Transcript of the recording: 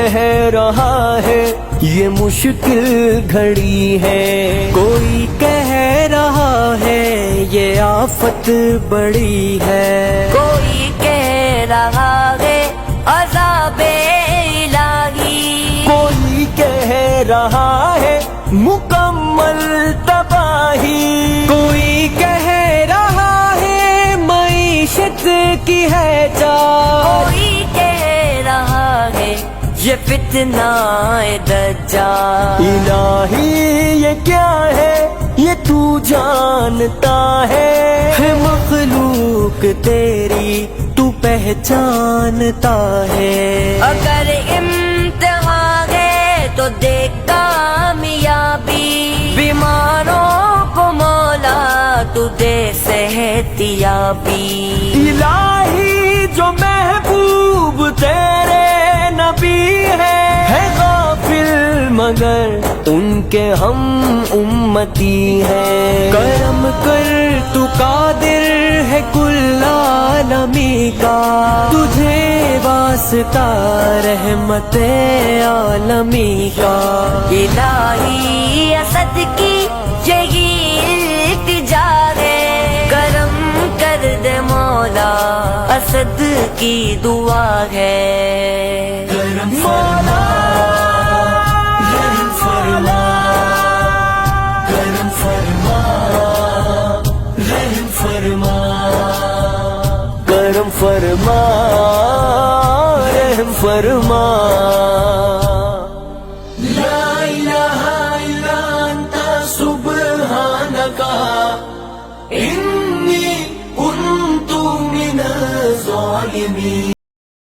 کہہ رہا ہے یہ مشکل گھڑی ہے، کوئی کہہ رہا ہے یہ آفت بڑی ہے، کوئی کہہ رہا ہے عذاب الہی، کوئی کہہ رہا ہے مکمل تباہی، کوئی کہہ رہا ہے معیشت کی ہے چاہ، کوئی کہہ رہا ہے یہ فتنہ دجال۔ الہی یہ کیا ہے یہ تو جانتا ہے مخلوق تیری تو پہچانتا ہے، اگر امتحان ہے تو دیکھ کامیابی، بیماروں کو مولا تو دے صحت یابی۔ الہی جو محبوب تیرے نبی ہے غافل مگر ان کے ہم امتی ہیں، کرم کر تو قادر ہے کل عالمی کا، تجھے واسطہ رحمت عالمی کا، الہی اسد کی یہی التجا ہے، کرم کر دے مولا اسد کی دعا ہے، مولا رحم فرما، کرم فرما، رحم فرما، کرم فرما، رحم فرما۔